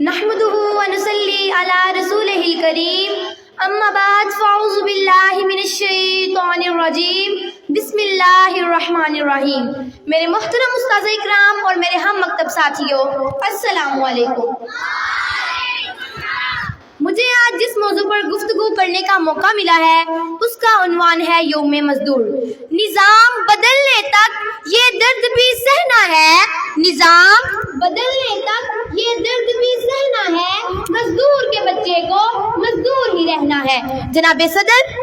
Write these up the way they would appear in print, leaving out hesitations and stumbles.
नहमदुहु व नुसल्ली अला रसूलिहिल करीम अम्मा बाद फ़अऊज़ु बिल्लाहि मिनश शैतानिर रजीम बिस्मिल्लाहिर रहमानिर रहीम। मेरे मोहतरम उस्ताज़ इकराम और मेरे हम मकतब साथियों, अस्सलामु अलैकुम। मुझे आज जिस मौजू पर गुफ्तगू करने का मौका मिला है उसका उन्वान है यौम मजदूर। निज़ाम बदलने तक ये दर्द भी सहना है, निज़ाम बदलने तक ये दर्द भी सहना है, मजदूर के बच्चे को मजदूर ही रहना है। जनाबे सदर,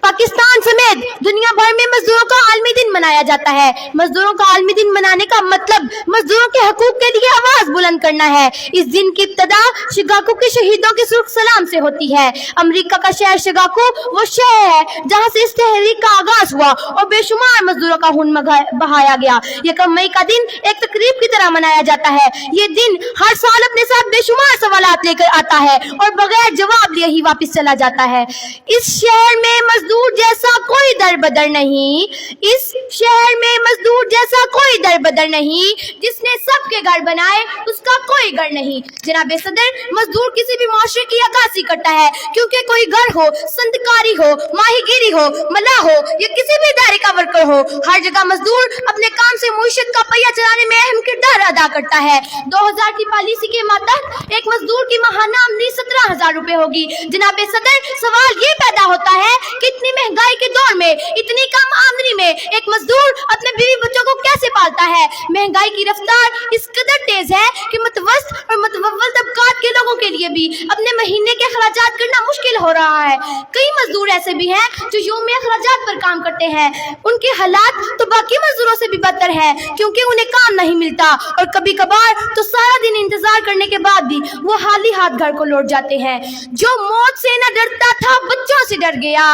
पाकिस्तान समेत दुनिया भर में मजदूरों का आलमी दिन मनाया जाता है। मजदूरों का आलमी दिन मनाने का मतलब मजदूरों के हकूक के लिए आवाज बुलंद करना है। इस दिन की इब्तदा शिकागो के शहीदों के सुर्ख सलाम से होती है। अमेरिका का शहर शिकागो वो शहर है जहां से इस तहरीक का आगाज हुआ और बेशुमार मजदूरों का खून बहाया गया। यकम मई का दिन एक तकरीब की तरह मनाया जाता है। ये दिन हर साल अपने साथ बेशुमार सवालात लेकर आता है और बगैर जवाब लिए ही वापस चला जाता है। इस शहर में मजदूर जैसा कोई दरबदर नहीं, इस शहर में मजदूर जैसा कोई दरबदर नहीं, जिसने सबके घर बनाए उसका कोई घर नहीं। जनाबे सदर, मजदूर किसी भी माशरे की अक्कासी करता है, क्योंकि कोई घर हो, संतकारी हो, माहीगीरी हो, मलाह हो या किसी भी इदारे का वर्कर हो, हर जगह मजदूर अपने काम से मुईशत का पहिया चलाने में अहम किरदार अदा करता है। 2000 की पॉलिसी के मातहत एक मजदूर की माहाना आमदनी 17,000 रुपए होगी। जनाबे सदर, सवाल ये पैदा होता है कि इतनी महंगाई के दौर में, इतनी कम आमदनी में एक मजदूर अपने बीवी बच्चों को कैसे पालता है। महंगाई की रफ्तार इस कदर तेज है कि मतवस्त और मतवव्वल तबकात के लोगों के लिए भी अपने महीने के अखराजात करना मुश्किल हो रहा है। कई मजदूर ऐसे भी हैं जो यौमी अखराजात पर काम करते हैं। उनके हालात तो बाकी मजदूरों से भी बदतर है, क्योंकि उन्हें काम नहीं मिलता और कभी कभार तो सारा दिन इंतजार करने के बाद भी वो खाली हाथ घर को लौट जाते हैं। जो मौत से न डरता था बच्चों से डर गया,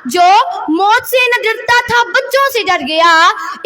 जो मौत से न डरता था बच्चों से डर गया,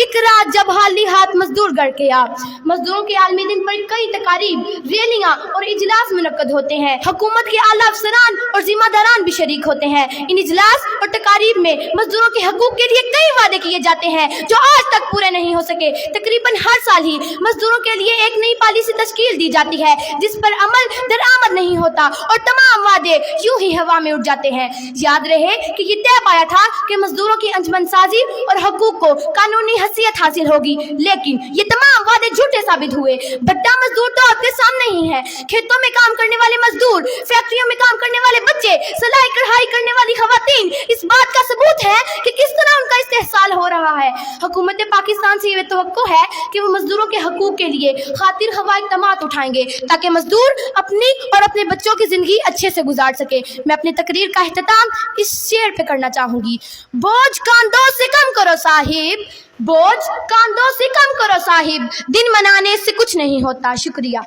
एक रात जब हाली हाथ मजदूर घर के आ। मजदूरों के आलमी दिन पर कई तकारीब, रैलियां और इजलास मुनक्कद होते हैं। हुकूमत के आला अफसरान और जिम्मेदारान भी शरीक होते हैं। इन इजलास और तकारीब में मजदूरों के हकूक के लिए कई वादे किए जाते हैं जो आज तक पूरे नहीं हो सके। तकरीबन हर साल ही मजदूरों के लिए एक नई पॉलिसी तश्कील दी जाती है जिस पर अमल दरामद नहीं होता और तमाम वादे यूं ही हवा में उड़ जाते हैं। याद रहे कि ये तय पाया था कि मजदूरों की अंजमन साजी और हकूक को कानूनी हैसियत हासिल होगी, लेकिन ये तमाम वादे झूठे साबित हुए। भट्टा मजदूर तो आपके सामने ही है। खेतों में काम करने वाले मजदूर, फैक्ट्रियों में काम करने वाले बच्चे, सिलाई कढ़ाई करने वाली खवातीन इस बात का सबूत है कि किस तरह उनका इस्तेहसाल हो रहा है। हुकूमत पाकिस्तान से ये तवक्को है कि वो मजदूरों के हकूक के लिए खातिर खवा इक़दामात उठाएंगे ताकि मजदूर अपनी और अपने बच्चों की जिंदगी अच्छे से गुजार सके। मैं अपनी तकरीर का इख्तिताम इस शेर पे करना चाहूंगी। बोझ कांधों से कम करो साहिब, बोझ कांधों से कम करो साहिब, दिन मनाने से कुछ नहीं होता। शुक्रिया।